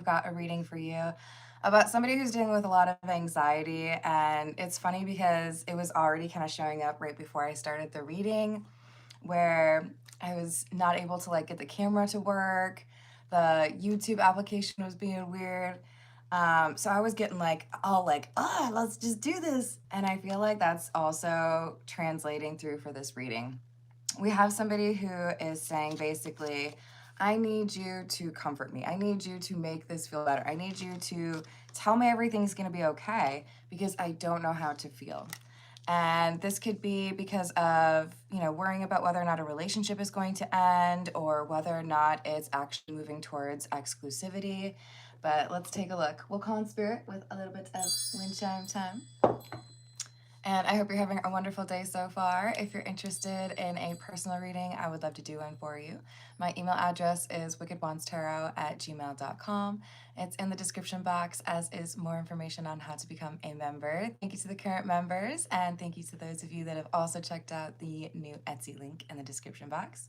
got a reading for you about somebody who's dealing with a lot of anxiety. And it's funny because it was already kind of showing up right before I started the reading, where I was not able to like get the camera to work. The YouTube application was being weird. So I was getting like all like, oh, let's just do this. And I feel like that's also translating through for this reading. We have somebody who is saying basically, I need you to comfort me. I need you to make this feel better. I need you to tell me everything's going to be okay because I don't know how to feel. And this could be because of, worrying about whether or not a relationship is going to end or whether or not it's actually moving towards exclusivity. But let's take a look. We'll call in spirit with a little bit of wind chime time. And I hope you're having a wonderful day so far. If you're interested in a personal reading, I would love to do one for you. My email address is wickedwandstarot@gmail.com. It's in the description box, as is more information on how to become a member. Thank you to the current members, and thank you to those of you that have also checked out the new Etsy link in the description box.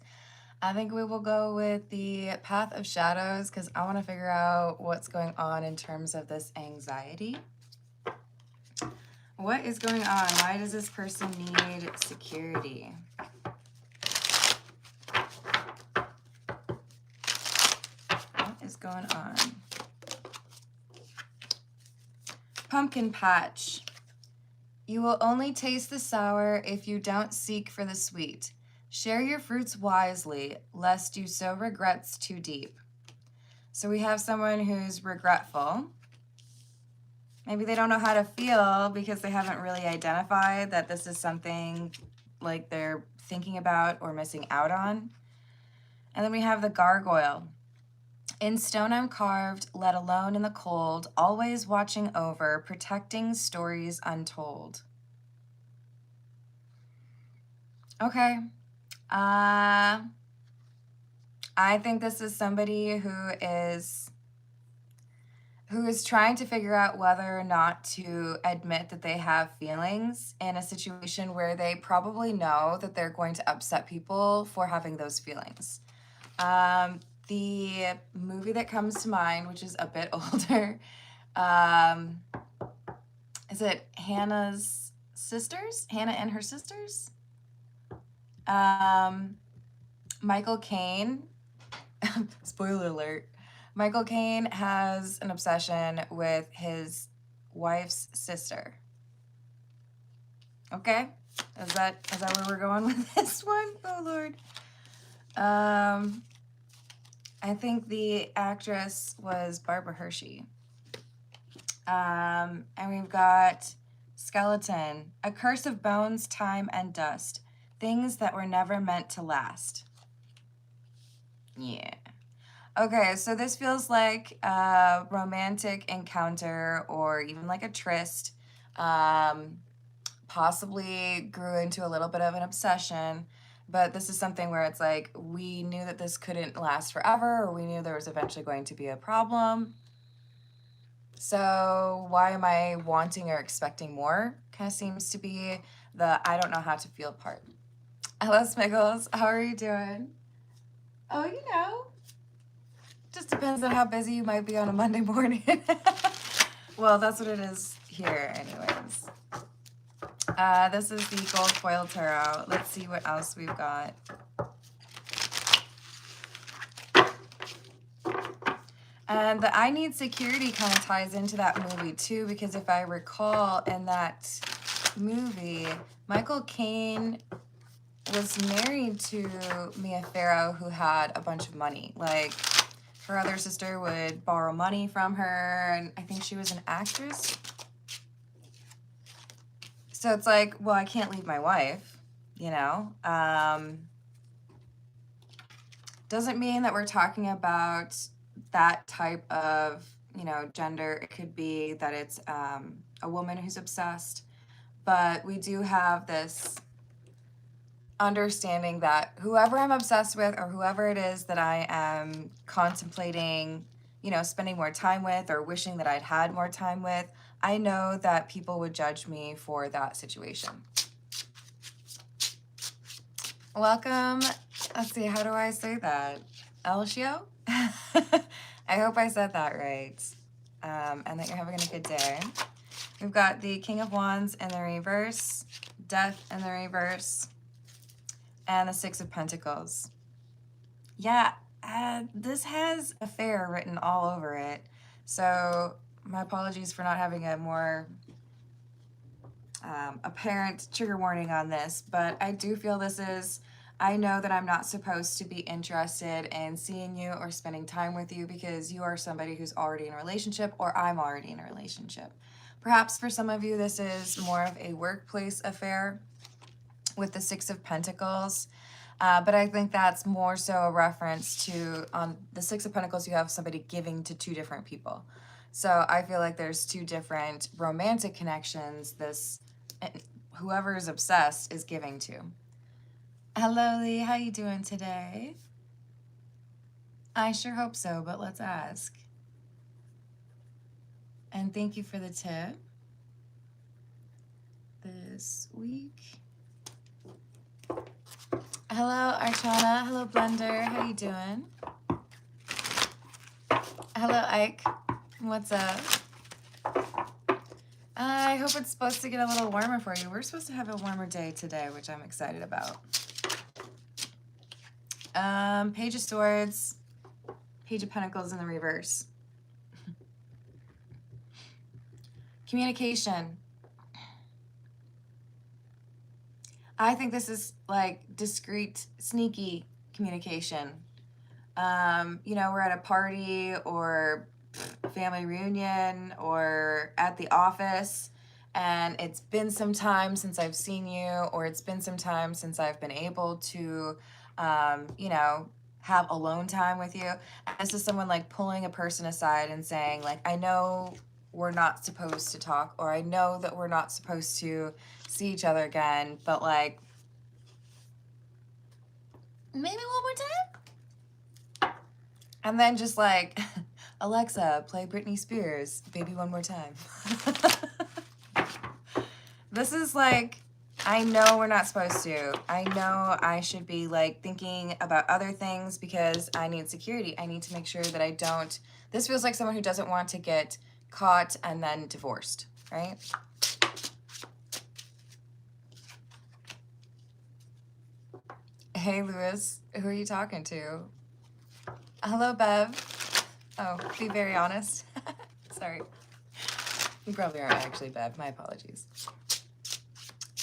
I think we will go with the Path of Shadows because I want to figure out what's going on in terms of this anxiety. What is going on? Why does this person need security? What is going on? Pumpkin patch. You will only taste the sour if you don't seek for the sweet. Share your fruits wisely, lest you sow regrets too deep. So we have someone who's regretful. Maybe they don't know how to feel because they haven't really identified that this is something like they're thinking about or missing out on. And then we have the gargoyle. In stone I'm carved, let alone in the cold, always watching over, protecting stories untold. Okay. I think this is somebody who is trying to figure out whether or not to admit that they have feelings in a situation where they probably know that they're going to upset people for having those feelings. The movie that comes to mind, which is a bit older, is it Hannah's Sisters? Hannah and Her Sisters? Michael Caine, spoiler alert, Michael Caine has an obsession with his wife's sister. Okay? Is that where we're going with this one? Oh, Lord. I think the actress was Barbara Hershey. And we've got skeleton. A curse of bones, time, and dust. Things that were never meant to last. Yeah. Okay, so this feels like a romantic encounter or even like a tryst. Possibly grew into a little bit of an obsession, but this is something where it's like we knew that this couldn't last forever, or we knew there was eventually going to be a problem. So why am I wanting or expecting more? Kind of seems to be the I don't know how to feel part. Hello, Smiggles. How are you doing? Oh, just depends on how busy you might be on a Monday morning. Well, that's what it is here anyways. This is the gold foil tarot. Let's see what else we've got. And the I need security kind of ties into that movie too, because if I recall in that movie, Michael Caine was married to Mia Farrow, who had a bunch of money. Like, her other sister would borrow money from her, and I think she was an actress. So it's like, well, I can't leave my wife, Doesn't mean that we're talking about that type of, gender. It could be that it's a woman who's obsessed. But we do have this understanding that whoever I'm obsessed with or whoever it is that I am contemplating, spending more time with or wishing that I'd had more time with, I know that people would judge me for that situation. Welcome. Let's see, how do I say that? Elshio? I I hope I said that right. And that you're having a good day. We've got the King of Wands in the reverse, Death in the reverse, and the Six of Pentacles. Yeah, this has affair written all over it. So my apologies for not having a more apparent trigger warning on this, but I do feel this is, I know that I'm not supposed to be interested in seeing you or spending time with you because you are somebody who's already in a relationship or I'm already in a relationship. Perhaps for some of you, this is more of a workplace affair with the Six of Pentacles. But I think that's more so a reference to, on the Six of Pentacles, you have somebody giving to two different people. So I feel like there's two different romantic connections this, whoever is obsessed is giving to. Hello, Lee. How you doing today? I sure hope so, but let's ask. And thank you for the tip this week. Hello, Archana. Hello, Blender. How you doing? Hello, Ike. What's up? I hope it's supposed to get a little warmer for you. We're supposed to have a warmer day today, which I'm excited about. Page of Swords, Page of Pentacles in the reverse. Communication. I think this is like discreet, sneaky communication. You know, we're at a party or family reunion or at the office, and it's been some time since I've seen you, or it's been some time since I've been able to, you know, have alone time with you. This is someone like pulling a person aside and saying, like, I know we're not supposed to talk, or I know that we're not supposed to see each other again, but like, maybe one more time? And then just like, Alexa, play Britney Spears, Baby One More Time. This is like, I know we're not supposed to. I know I should be like thinking about other things because I need security. I need to make sure that I don't, this feels like someone who doesn't want to get caught and then divorced, right? Hey, Lewis, who are you talking to? Hello, Bev. Oh, be very honest. Sorry. You probably aren't actually Bev. My apologies.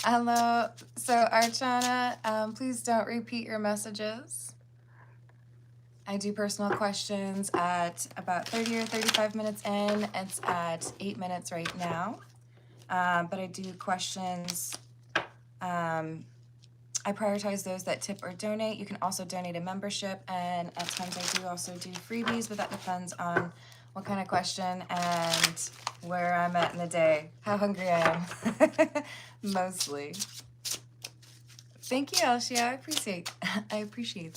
Hello. So, Archana, please don't repeat your messages. I do personal questions at about 30 or 35 minutes in. It's at 8 minutes right now. But I do questions. I prioritize those that tip or donate. You can also donate a membership, and at times I do also do freebies, but that depends on what kind of question and where I'm at in the day, how hungry I am, mostly. Thank you, Elshia. I appreciate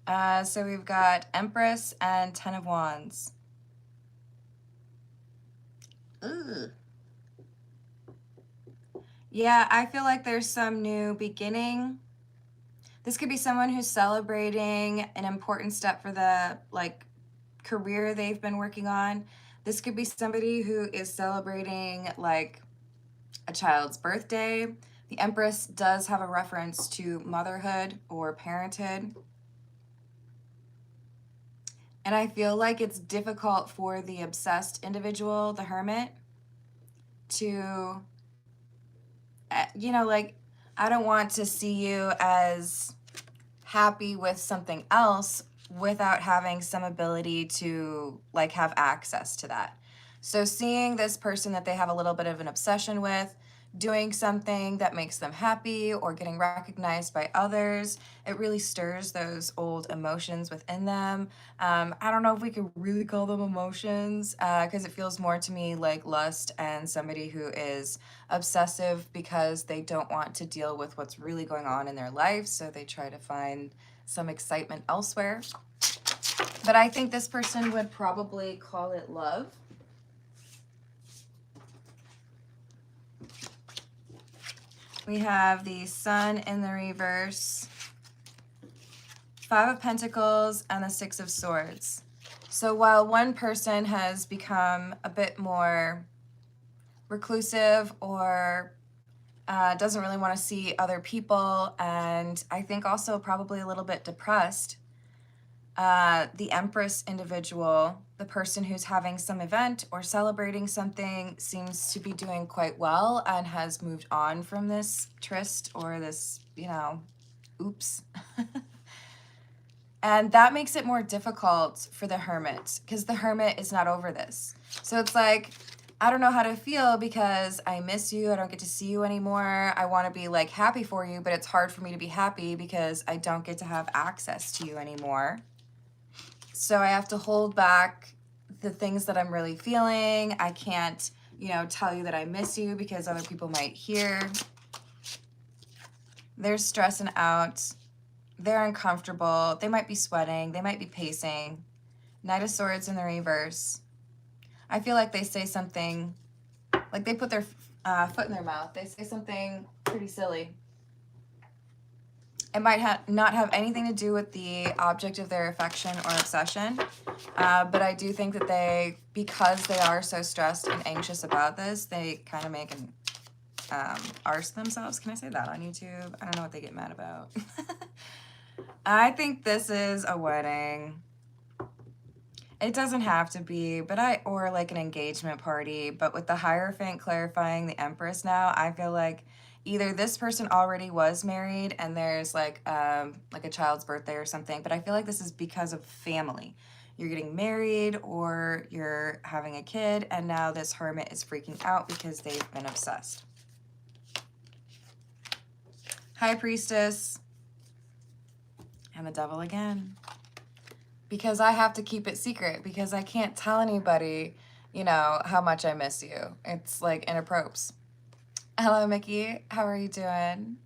that. So we've got Empress and Ten of Wands. Ugh. Yeah, I feel like there's some new beginning. This could be someone who's celebrating an important step for the like career they've been working on. This could be somebody who is celebrating like a child's birthday. The Empress does have a reference to motherhood or parenthood. And I feel like it's difficult for the obsessed individual, the hermit, to, you know, like, I don't want to see you as happy with something else without having some ability to, like, have access to that. So seeing this person that they have a little bit of an obsession with, doing something that makes them happy or getting recognized by others, it really stirs those old emotions within them. I don't know if we could really call them emotions because it feels more to me like lust and somebody who is obsessive because they don't want to deal with what's really going on in their life, so they try to find some excitement elsewhere. But I think this person would probably call it love. We have the Sun in the reverse Five of Pentacles and the Six of Swords. So while one person has become a bit more reclusive or doesn't really want to see other people, and I think also probably a little bit depressed, the Empress individual, the person who's having some event or celebrating something, seems to be doing quite well and has moved on from this tryst or this, oops. And that makes it more difficult for the Hermit, because the Hermit is not over this. So it's like, I don't know how to feel because I miss you. I don't get to see you anymore. I want to be like happy for you, but it's hard for me to be happy because I don't get to have access to you anymore. So I have to hold back the things that I'm really feeling. I can't, tell you that I miss you because other people might hear. They're stressing out. They're uncomfortable. They might be sweating. They might be pacing. Knight of Swords in the reverse. I feel like they say something, like they put their foot in their mouth. They say something pretty silly. It might not have anything to do with the object of their affection or obsession, but I do think that because they are so stressed and anxious about this, they kind of make an arse themselves. Can I say that on YouTube? I don't know what they get mad about. I think this is a wedding. It doesn't have to be, or like an engagement party, but with the Hierophant clarifying the Empress now, I feel like either this person already was married and there's like a child's birthday or something, but I feel like this is because of family. You're getting married or you're having a kid, and now this Hermit is freaking out because they've been obsessed. High Priestess and the Devil again. Because I have to keep it secret, because I can't tell anybody, how much I miss you. It's like inappropriate. Hello, Mickey. How are you doing?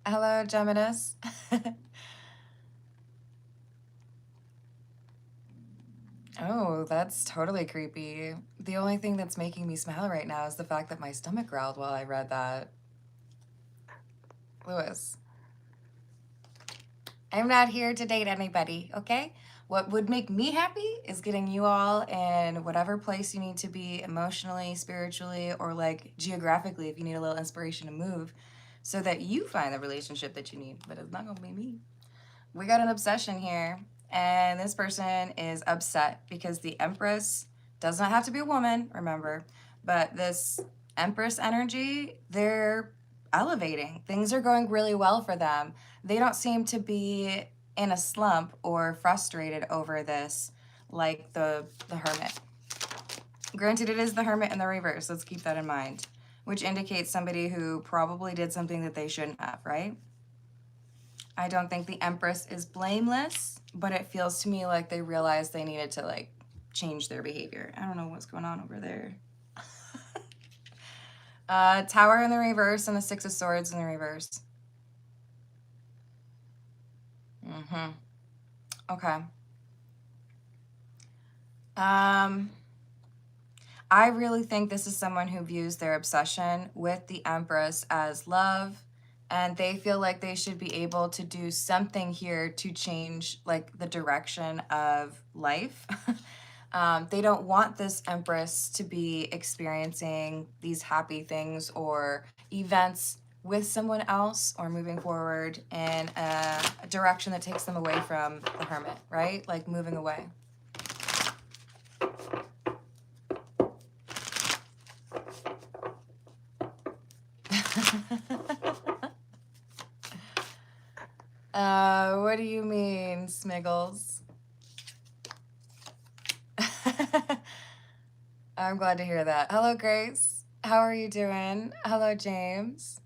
Hello, Geminis. Oh, that's totally creepy. The only thing that's making me smile right now is the fact that my stomach growled while I read that. Lewis. I'm not here to date anybody, okay? What would make me happy is getting you all in whatever place you need to be emotionally, spiritually, or like geographically if you need a little inspiration to move, so that you find the relationship that you need. But it's not gonna be me. We got an obsession here, and this person is upset because the Empress does not have to be a woman, remember, but this Empress energy, they're elevating. Things are going really well for them. They don't seem to be in a slump or frustrated over this like the Hermit. Granted, it is the Hermit in the reverse. Let's keep that in mind, which indicates somebody who probably did something that they shouldn't have, right? I don't think the Empress is blameless, but it feels to me like they realized they needed to like change their behavior. I don't know what's going on over there. Tower in the reverse and the Six of Swords in the reverse. Okay. I really think this is someone who views their obsession with the Empress as love, and they feel like they should be able to do something here to change like the direction of life. They don't want this Empress to be experiencing these happy things or events with someone else or moving forward in a direction that takes them away from the Hermit, right? Like moving away. What do you mean, Smiggles? I'm glad to hear that. Hello, Grace. How are you doing? Hello, James.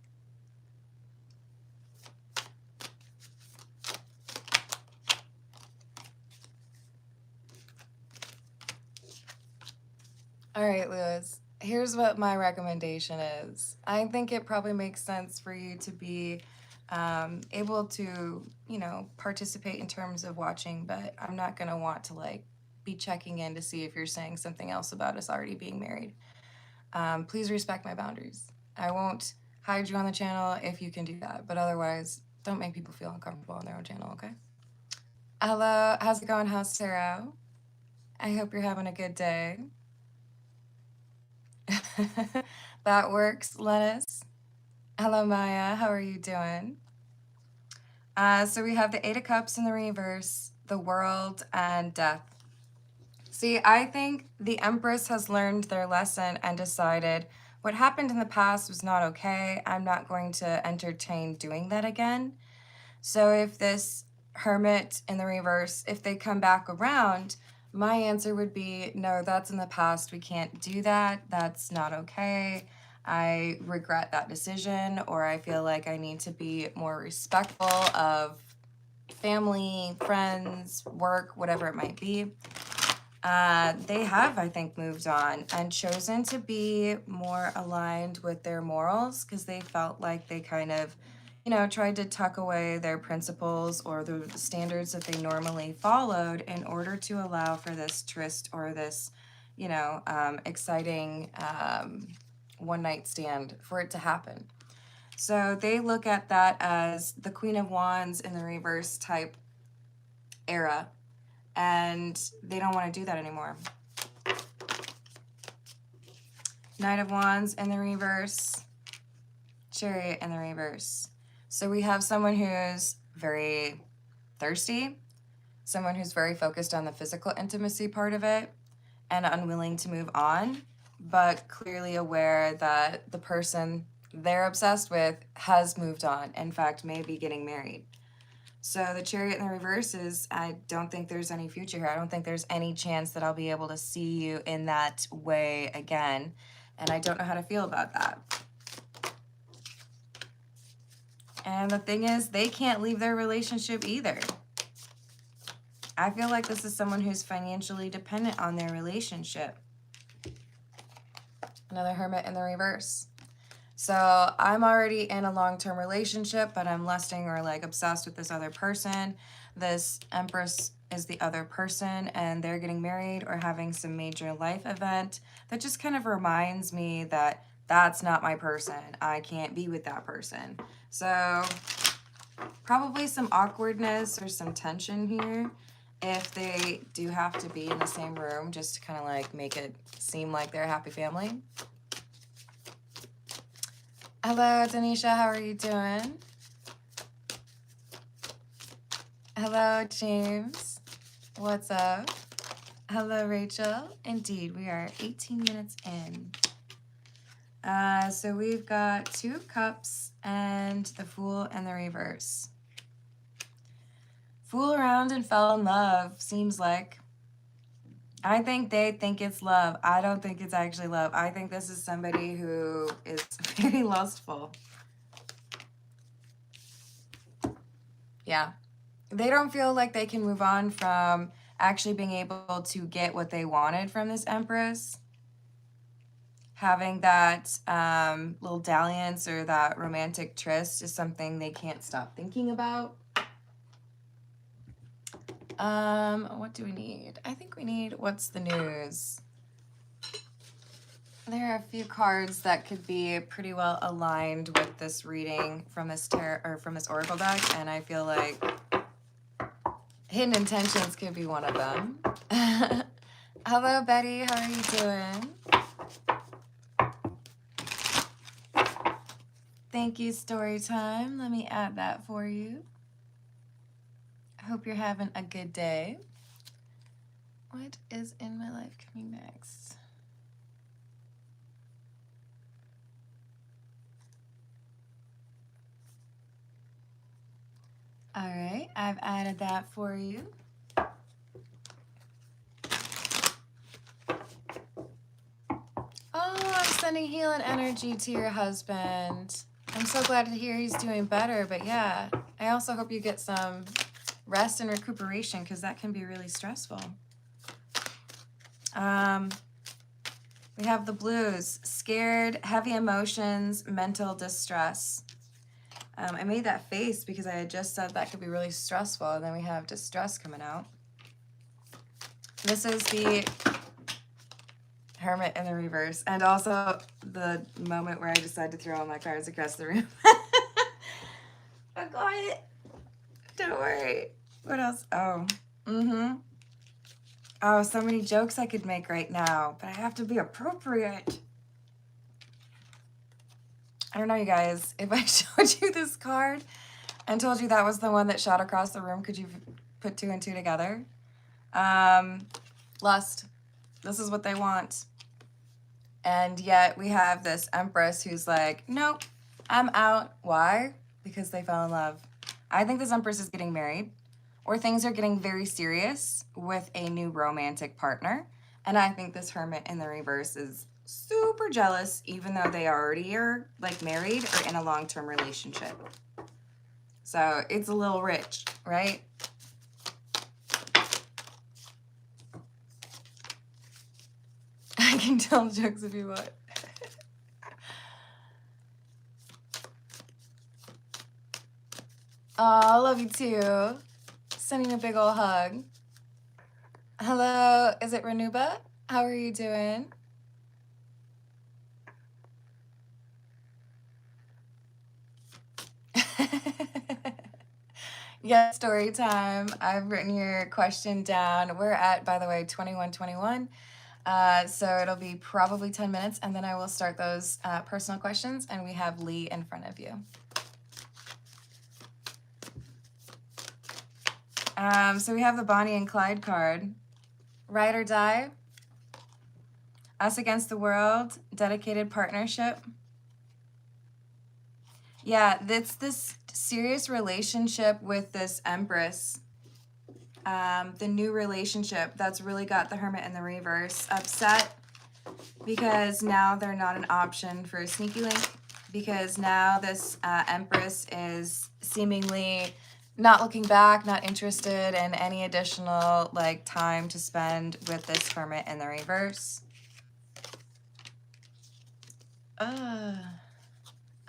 All right, Lewis. Here's what my recommendation is. I think it probably makes sense for you to be able to, participate in terms of watching, but I'm not going to want to like be checking in to see if you're saying something else about us already being married. Please respect my boundaries. I won't hide you on the channel if you can do that, but otherwise, don't make people feel uncomfortable on their own channel, okay? Hello, how's it going, House Tarot? I hope you're having a good day. That works, Lettuce. Hello, Maya, how are you doing? So we have the Eight of Cups in the reverse, the World, and Death. See, I think the Empress has learned their lesson and decided what happened in the past was not okay. I'm not going to entertain doing that again. So if this Hermit in the reverse, if they come back around, my answer would be, no, that's in the past. We can't do that. That's not okay. I regret that decision, or I feel like I need to be more respectful of family, friends, work, whatever it might be. They have, I think, moved on and chosen to be more aligned with their morals because they felt like they kind of, tried to tuck away their principles or the standards that they normally followed in order to allow for this tryst or this, exciting one night stand for it to happen. So they look at that as the Queen of Wands in the reverse type era, and they don't want to do that anymore. Knight of Wands in the reverse, Chariot in the reverse. So we have someone who's very thirsty, someone who's very focused on the physical intimacy part of it and unwilling to move on, but clearly aware that the person they're obsessed with has moved on, in fact, may be getting married. So the Chariot in the reverse is, I don't think there's any future here. I don't think there's any chance that I'll be able to see you in that way again. And I don't know how to feel about that. And the thing is, they can't leave their relationship either. I feel like this is someone who's financially dependent on their relationship. Another Hermit in the reverse. So I'm already in a long-term relationship, but I'm lusting or like obsessed with this other person. This Empress is the other person, and they're getting married or having some major life event that just kind of reminds me that that's not my person. I can't be with that person. So probably some awkwardness or some tension here if they do have to be in the same room just to kind of like make it seem like they're a happy family. Hello, Tanisha, how are you doing? Hello, James. What's up? Hello, Rachel. Indeed, we are 18 minutes in. So we've got Two of Cups and the Fool in the reverse. Fool around and fell in love, seems like. I think they think it's love. I don't think it's actually love. I think this is somebody who is very lustful. Yeah. They don't feel like they can move on from actually being able to get what they wanted from this Empress. Having that little dalliance or that romantic tryst is something they can't stop thinking about. What do we need? I think we need what's the news. There are a few cards that could be pretty well aligned with this reading from this from this oracle deck, and I feel like hidden intentions could be one of them. Hello, Betty. How are you doing? Thank you, Storytime. Let me add that for you. I hope you're having a good day. What is in my life coming next? All right, I've added that for you. Oh, I'm sending healing energy to your husband. I'm so glad to hear he's doing better, but yeah, I also hope you get some rest and recuperation because that can be really stressful. We have the blues, scared, heavy emotions, mental distress. I made that face because I had just said that could be really stressful, and then we have distress coming out. This is the Hermit in the reverse, and also the moment where I decided to throw all my cards across the room. I'm quiet. Don't worry. What else? Oh, oh, so many jokes I could make right now, but I have to be appropriate. I don't know, you guys. If I showed you this card and told you that was the one that shot across the room, could you put 2 and 2 together? Lust. This is what they want. And yet we have this Empress who's like, nope, I'm out. Why? Because they fell in love. I think this Empress is getting married, or things are getting very serious with a new romantic partner. And I think this Hermit in the reverse is super jealous, even though they already are like married or in a long-term relationship. So it's a little rich, right? I can tell jokes if you want. Oh, I love you too. Sending a big old hug. Hello, is it Renuba? How are you doing? Yeah, story time. I've written your question down. We're at, by the way, 21:21. So it'll be probably 10 minutes, and then I will start those personal questions, and we have Lee in front of you. So we have the Bonnie and Clyde card. Ride or die. Us against the world. Dedicated partnership. Yeah, it's this serious relationship with this Empress. The new relationship that's really got the Hermit in the reverse upset because now they're not an option for a sneaky link, because now this Empress is seemingly not looking back, not interested in any additional like time to spend with this Hermit in the reverse.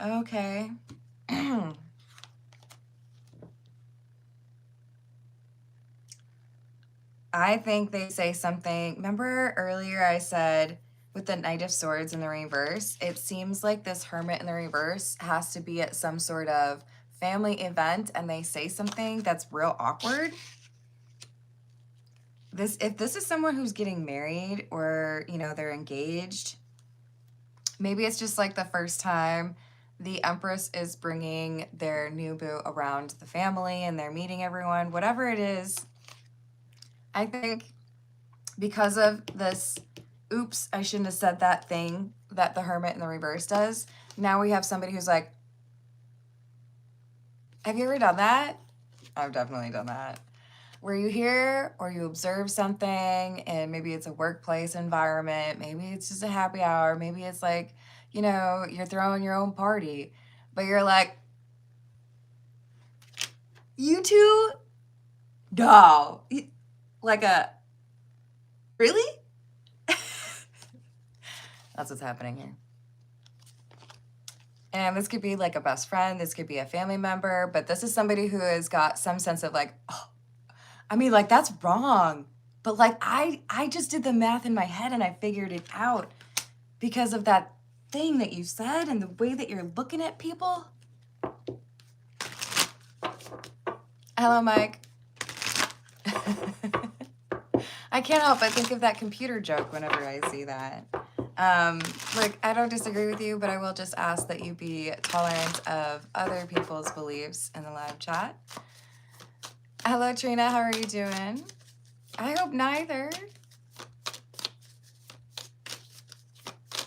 Okay. I think they say something. Remember earlier I said with the Knight of Swords in the reverse, it seems like this Hermit in the reverse has to be at some sort of family event and they say something that's real awkward. If this is someone who's getting married or, you know, they're engaged, maybe it's just like the first time the Empress is bringing their new boo around the family and they're meeting everyone, whatever it is. I think because of this, oops, I shouldn't have said that thing that the Hermit in the reverse does. Now we have somebody who's like, have you ever done that? I've definitely done that. Where you hear or you observe something and maybe it's a workplace environment, maybe it's just a happy hour, maybe it's like, you know, you're throwing your own party, but you're like, you two? No. Like a, really? That's what's happening here. And this could be like a best friend, this could be a family member, but this is somebody who has got some sense of like, oh, I mean, like, that's wrong. But like, I just did the math in my head and I figured it out because of that thing that you said and the way that you're looking at people. Hello, Mike. I can't help but think of that computer joke whenever I see that. Like, I don't disagree with you, but I will just ask that you be tolerant of other people's beliefs in the live chat. Hello, Trina. How are you doing? I hope neither.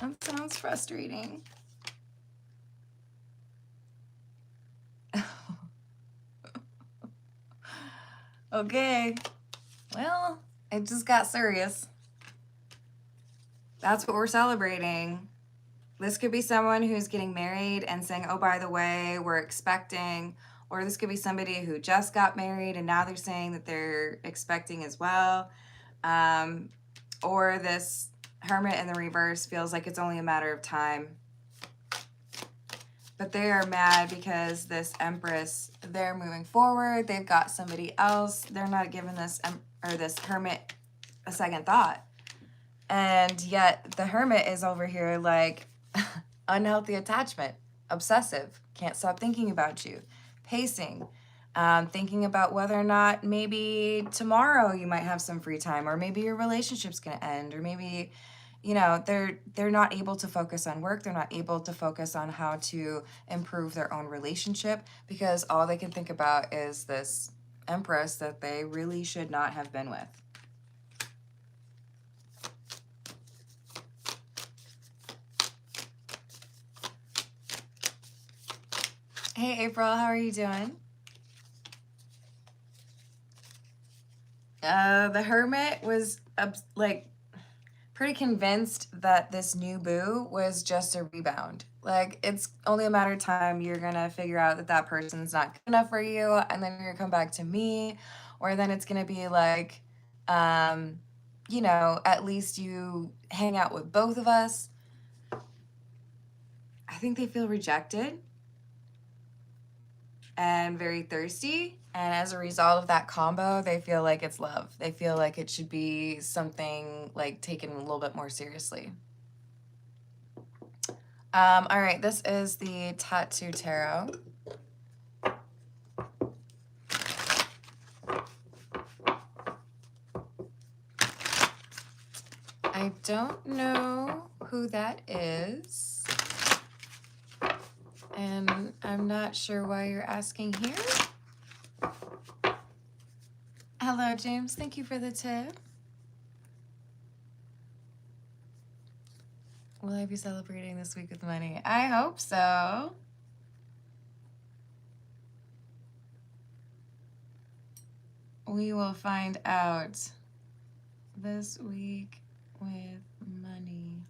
That sounds frustrating. Okay. Well, it just got serious. That's what we're celebrating. This could be someone who's getting married and saying, oh, by the way, we're expecting. Or this could be somebody who just got married and now they're saying that they're expecting as well. Or this Hermit in the reverse feels like it's only a matter of time. But they are mad because this Empress, they're moving forward. They've got somebody else. They're not giving this Hermit a second thought. And yet the Hermit is over here like unhealthy attachment, obsessive, can't stop thinking about you, pacing. Thinking about whether or not maybe tomorrow you might have some free time, or maybe your relationship's going to end, or maybe, you know, they're not able to focus on work. They're not able to focus on how to improve their own relationship because all they can think about is this Empress that they really should not have been with. Hey, April, how are you doing? The Hermit was like pretty convinced that this new boo was just a rebound. Like, it's only a matter of time. You're gonna figure out that that person's not good enough for you, and then you're gonna come back to me, or then it's gonna be like, you know, at least you hang out with both of us. I think they feel rejected and very thirsty. And as a result of that combo, they feel like it's love. They feel like it should be something like taken a little bit more seriously. All right, this is the Tattoo Tarot. I don't know who that is. And I'm not sure why you're asking here. Hello, James. Thank you for the tip. Will I be celebrating this week with money? I hope so. We will find out this week with money.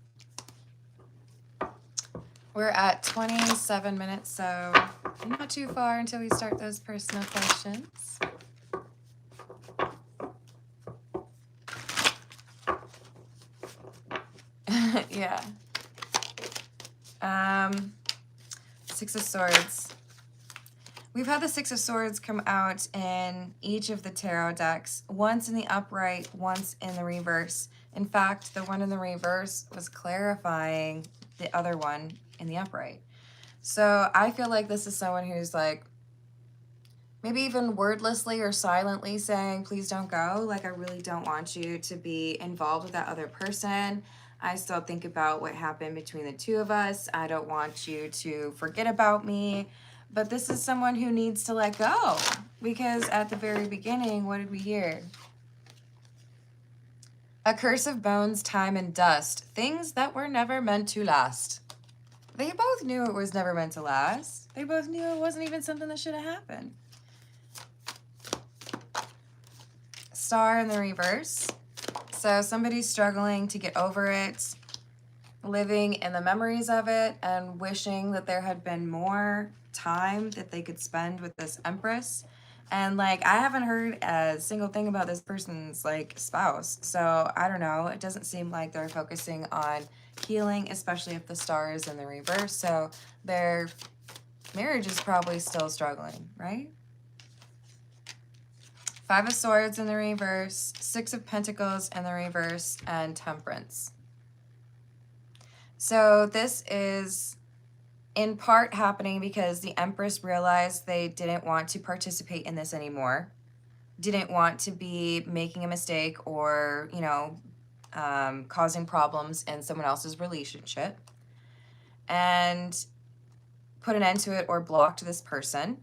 We're at 27 minutes, so not too far until we start those personal questions. Yeah. Six of Swords. We've had the Six of Swords come out in each of the tarot decks, once in the upright, once in the reverse. In fact, the one in the reverse was clarifying the other one in the upright. So I feel like this is someone who's like, maybe even wordlessly or silently saying, please don't go. Like, I really don't want you to be involved with that other person. I still think about what happened between the two of us. I don't want you to forget about me. But this is someone who needs to let go, because at the very beginning, what did we hear? A curse of bones, time, and dust. Things that were never meant to last. They both knew it was never meant to last. They both knew it wasn't even something that should have happened. Star in the reverse. So somebody's struggling to get over it, living in the memories of it, and wishing that there had been more time that they could spend with this Empress. And like, I haven't heard a single thing about this person's like spouse, so I don't know. It doesn't seem like they're focusing on healing, especially if the star is in the reverse. So their marriage is probably still struggling, right? Five of Swords in the reverse, Six of Pentacles in the reverse, and Temperance. So this is in part happening because the Empress realized they didn't want to participate in this anymore, didn't want to be making a mistake or, you know, causing problems in someone else's relationship, and put an end to it or blocked this person.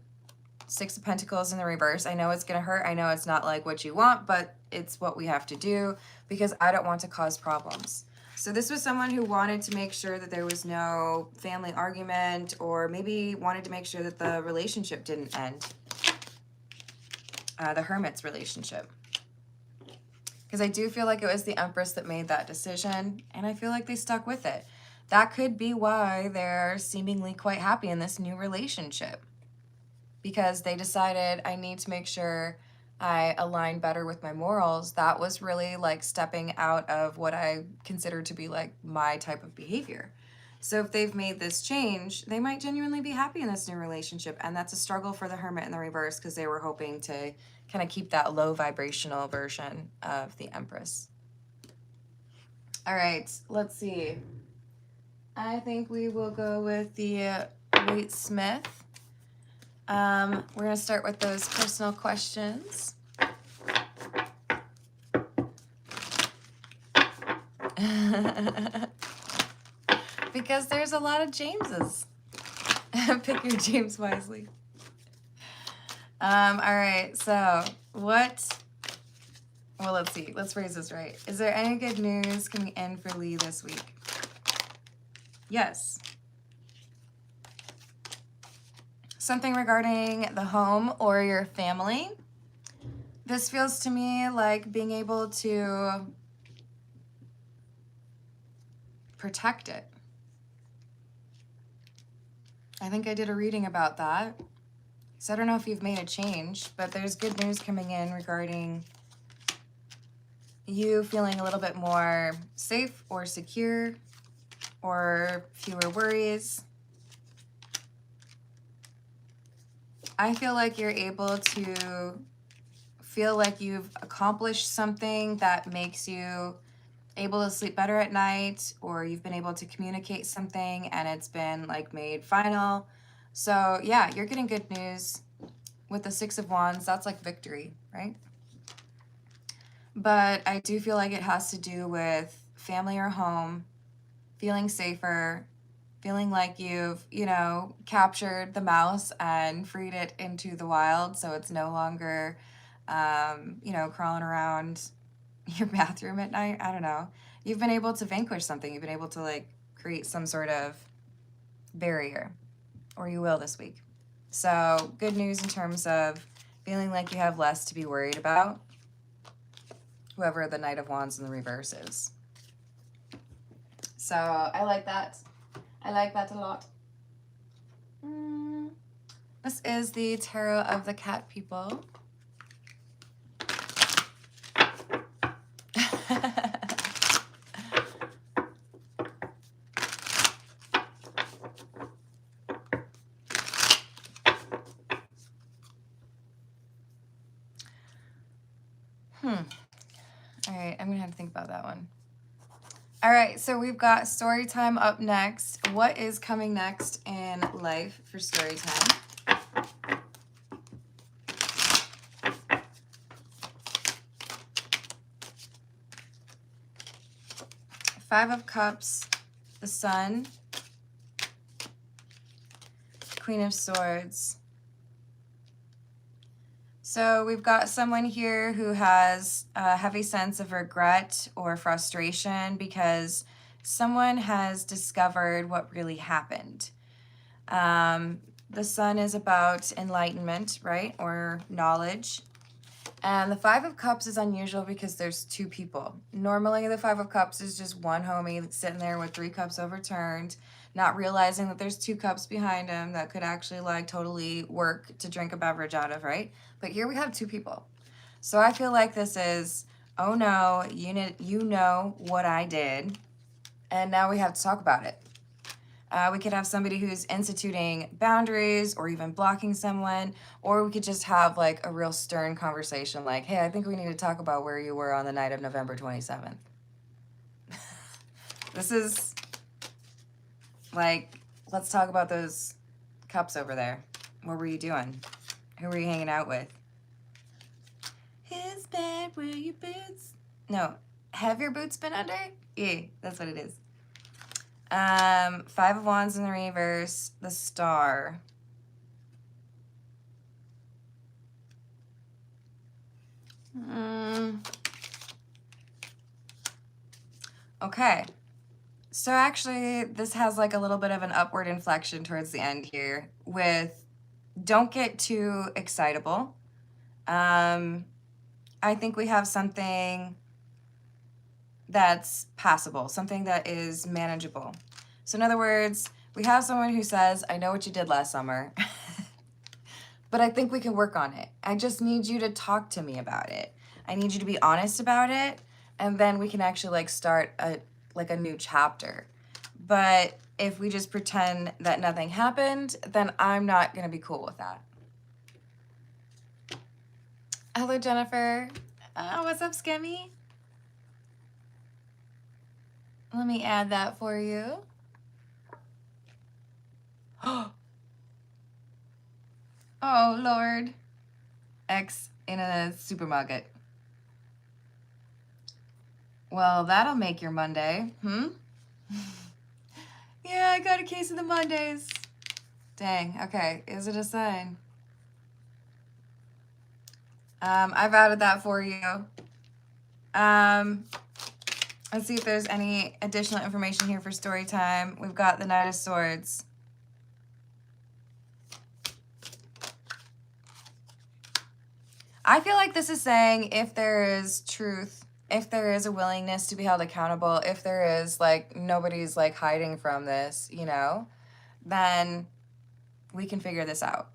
Six of Pentacles in the reverse. I know it's going to hurt. I know it's not like what you want, but it's what we have to do because I don't want to cause problems. So this was someone who wanted to make sure that there was no family argument, or maybe wanted to make sure that the relationship didn't end. The Hermit's relationship. Because I do feel like it was the Empress that made that decision, and I feel like they stuck with it. That could be why they're seemingly quite happy in this new relationship. Because they decided, I need to make sure I align better with my morals. That was really like stepping out of what I consider to be like my type of behavior. So if they've made this change, they might genuinely be happy in this new relationship. And that's a struggle for the Hermit in the reverse, because they were hoping to kind of keep that low vibrational version of the Empress. All right, let's see. I think we will go with the Waite Smith. We're going to start with those personal questions. Because there's a lot of Jameses. Pick your James wisely. All right, so what... Well, let's see. Let's phrase this right. Is there any good news coming in for Lee this week? Yes. Something regarding the home or your family. This feels to me like being able to protect it. I think I did a reading about that. So I don't know if you've made a change, but there's good news coming in regarding you feeling a little bit more safe or secure or fewer worries. I feel like you're able to feel like you've accomplished something that makes you able to sleep better at night, or you've been able to communicate something and it's been like made final. So yeah, you're getting good news with the Six of Wands. That's like victory, right? But I do feel like it has to do with family or home, feeling safer, feeling like you've, captured the mouse and freed it into the wild, so it's no longer, crawling around your bathroom at night. I don't know. You've been able to vanquish something. You've been able to, like, create some sort of barrier, or you will this week. So good news in terms of feeling like you have less to be worried about, whoever the Knight of Wands in the reverse is. So I like that. I like that a lot. This is the Tarot of the Cat People. All right, I'm gonna have to think about that one. All right, so we've got story time up next. What is coming next in life for story time? Five of Cups, the Sun, Queen of Swords. So we've got someone here who has a heavy sense of regret or frustration because someone has discovered what really happened. The Sun is about enlightenment, right, or knowledge. And the Five of Cups is unusual because there's two people. Normally, the Five of Cups is just one homie that's sitting there with 3 cups overturned, not realizing that there's 2 cups behind him that could actually, like, totally work to drink a beverage out of, right? But here we have 2 people. So I feel like this is, oh no, you know what I did, and now we have to talk about it. We could have somebody who's instituting boundaries or even blocking someone, or we could just have like a real stern conversation like, hey, I think we need to talk about where you were on the night of November 27th. This is like, let's talk about those cups over there. What were you doing? Who were you hanging out with? His bed, where your boots? No, have your boots been under? Yeah, that's what it is. 5 of Wands in the reverse, the Star. Okay. So actually, this has like a little bit of an upward inflection towards the end here with don't get too excitable. I think we have something that's passable, something that is manageable. So in other words, we have someone who says, I know what you did last summer, but I think we can work on it. I just need you to talk to me about it. I need you to be honest about it, and then we can actually like start a new chapter. But if we just pretend that nothing happened, then I'm not gonna be cool with that. Hello, Jennifer. What's up, Skimmy? Let me add that for you. Oh, Lord. X in a supermarket. Well, that'll make your Monday. Yeah, I got a case of the Mondays. Dang. Okay. Is it a sign? I've added that for you. Let's see if there's any additional information here for story time. We've got the Knight of Swords. I feel like this is saying if there is truth, if there is a willingness to be held accountable, if there is like nobody's like hiding from this, you know, then we can figure this out.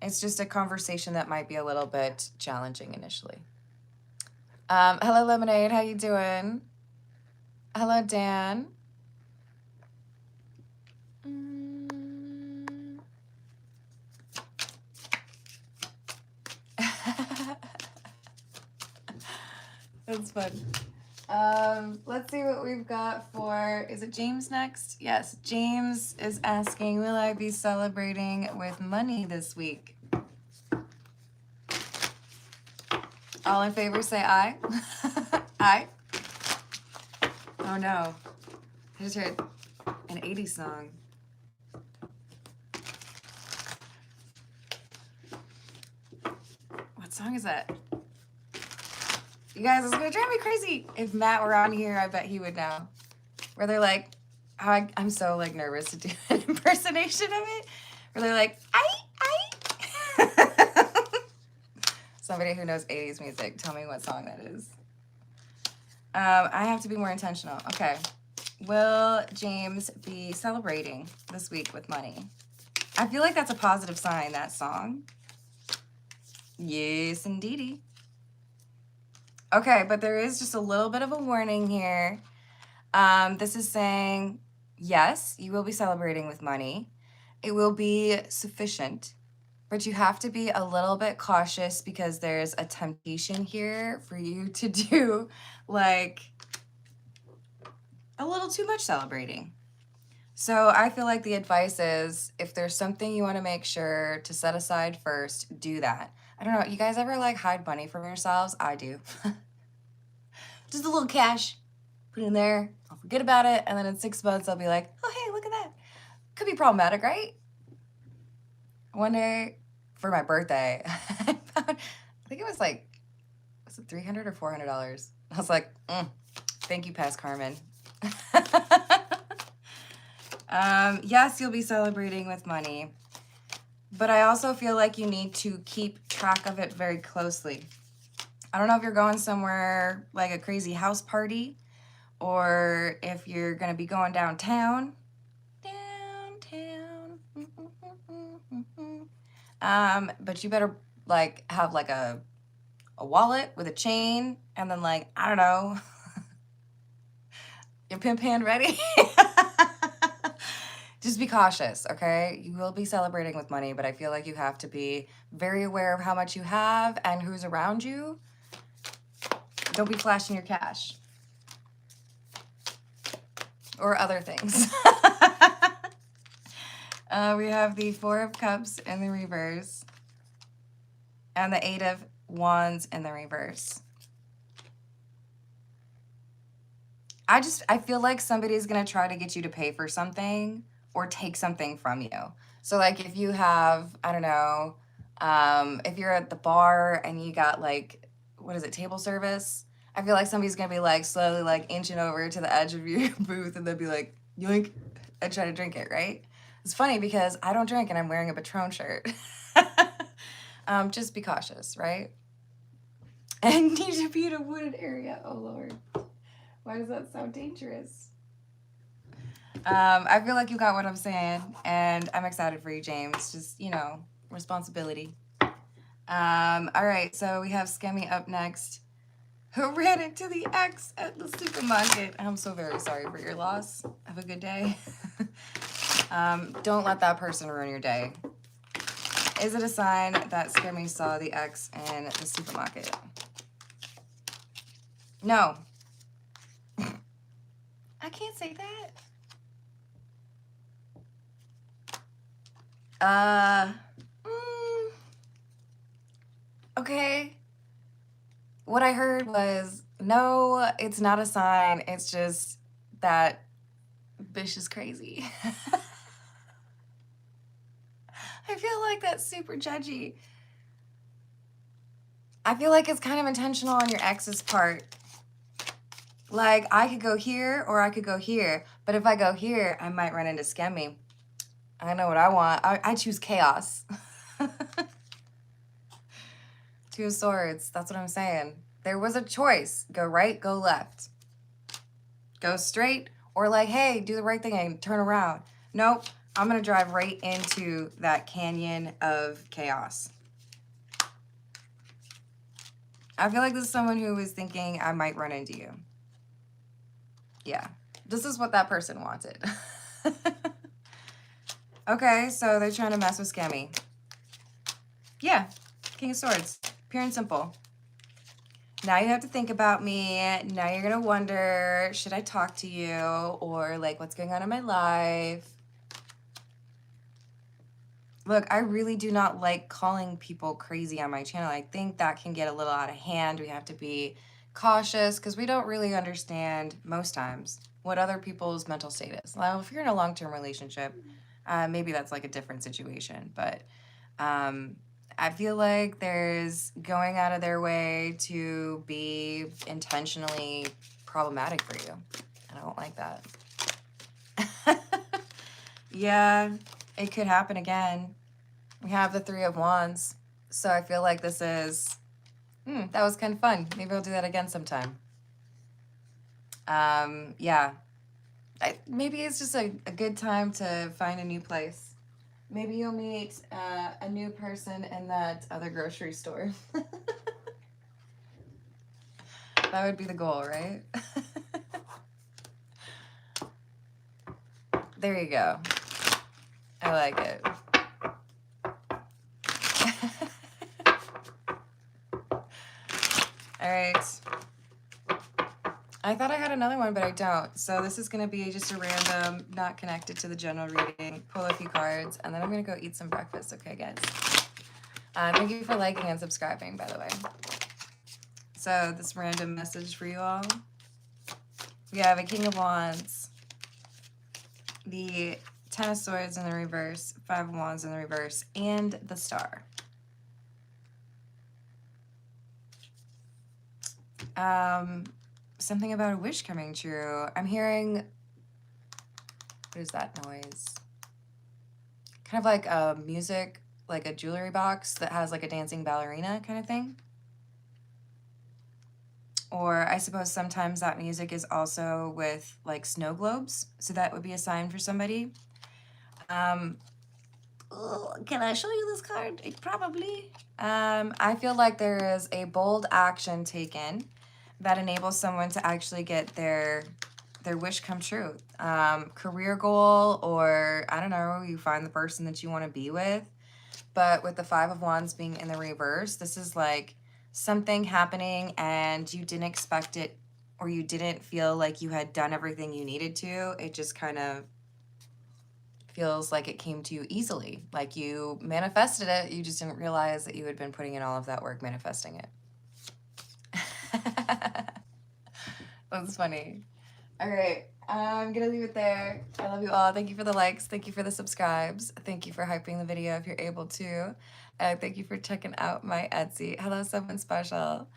It's just a conversation that might be a little bit challenging initially. Hello, Lemonade. How you doing? Hello, Dan. That's fun. Let's see what we've got for, is it James next? Yes, James is asking, will I be celebrating with money this week? All in favor say aye. Aye. Oh no, I just heard an 80s song. What song is that? You guys, it's gonna drive me crazy. If Matt were on here, I bet he would know. Where they're like, I'm so like nervous to do an impersonation of it. Where they're like, I. Somebody who knows 80s music, tell me what song that is. I have to be more intentional. Okay. Will James be celebrating this week with money? I feel like that's a positive sign, that song. Yes, indeedy. Okay, but there is just a little bit of a warning here. This is saying, yes, you will be celebrating with money. It will be sufficient, but you have to be a little bit cautious because there's a temptation here for you to do like a little too much celebrating. So I feel like the advice is if there's something you want to make sure to set aside first, do that. I don't know, you guys ever like hide money from yourselves? I do. Just a little cash, put it in there, I'll forget about it, and then in 6 months I'll be like, oh hey, look at that. Could be problematic, right? One day for my birthday, I think it was like, was it $300 or $400? I was like, thank you, past Carmen. Yes, you'll be celebrating with money, but I also feel like you need to keep track of it very closely. I don't know if you're going somewhere like a crazy house party or if you're going to be going downtown. But you better like have like a wallet with a chain and then like, I don't know, your pimp hand ready. Just be cautious, okay? You will be celebrating with money, but I feel like you have to be very aware of how much you have and who's around you. Don't be flashing your cash. Or other things. We have the Four of Cups in the reverse. And the Eight of Wands in the reverse. I feel like somebody's going to try to get you to pay for something or take something from you. So like if you have, I don't know, if you're at the bar and you got like, what is it, table service? I feel like somebody's going to be like slowly like inching over to the edge of your booth and they'll be like, yoink, and try to drink it, right? It's funny because I don't drink and I'm wearing a Patron shirt. Just be cautious, right? And need to be in a wooded area. Oh, Lord. Why does that sound dangerous? I feel like you got what I'm saying, and I'm excited for you, James. Just, you know, responsibility. All right, so we have Skemmy up next, who ran into the ex at the supermarket. I'm so very sorry for your loss. Have a good day. Don't let that person ruin your day. Is it a sign that Skemmy saw the ex in the supermarket? No. I can't say that. Okay. What I heard was, no, it's not a sign. It's just that bitch is crazy. I feel like that's super judgy. I feel like it's kind of intentional on your ex's part. Like, I could go here or I could go here. But if I go here, I might run into Skemmy. I know what I want. I choose chaos. Two of Swords. That's what I'm saying. There was a choice. Go right, go left. Go straight, or like, hey, do the right thing and turn around. Nope. I'm going to drive right into that canyon of chaos. I feel like this is someone who is thinking I might run into you. Yeah. This is what that person wanted. Okay, so they're trying to mess with Skemmy. Yeah. King of Swords. Pure and simple. Now you have to think about me. Now you're going to wonder, should I talk to you? Or like, what's going on in my life? Look, I really do not like calling people crazy on my channel. I think that can get a little out of hand. We have to be cautious because we don't really understand most times what other people's mental state is. Well, if you're in a long-term relationship, maybe that's like a different situation. But I feel like there's going out of their way to be intentionally problematic for you. I don't like that. Yeah, it could happen again. We have the Three of Wands. So I feel like this is, that was kind of fun. Maybe I'll do that again sometime. Yeah. Maybe it's just a good time to find a new place. Maybe you'll meet a new person in that other grocery store. That would be the goal, right? There you go. I like it. All right. I thought I had another one, but I don't. So this is going to be just a random, not connected to the general reading. Pull a few cards, and then I'm going to go eat some breakfast. Okay, guys? Thank you for liking and subscribing, by the way. So this random message for you all. We have a King of Wands, the Ten of Swords in the reverse, Five of Wands in the reverse, and the Star. Something about a wish coming true. I'm hearing, what is that noise? Kind of like a music, like a jewelry box that has like a dancing ballerina kind of thing. Or I suppose sometimes that music is also with like snow globes. So that would be a sign for somebody. Can I show you this card? Probably. I feel like there is a bold action taken that enables someone to actually get their wish come true. Career goal, or I don't know, you find the person that you want to be with. But with the Five of Wands being in the reverse, this is like something happening and you didn't expect it, or you didn't feel like you had done everything you needed to. It just kind of feels like it came to you easily. Like you manifested it, you just didn't realize that you had been putting in all of that work manifesting it. That's funny. All right, I'm gonna leave it there. I love you all. Thank you for the likes. Thank you for the subscribes. Thank you for hyping the video if you're able to. Thank you for checking out my Etsy. Hello, someone special.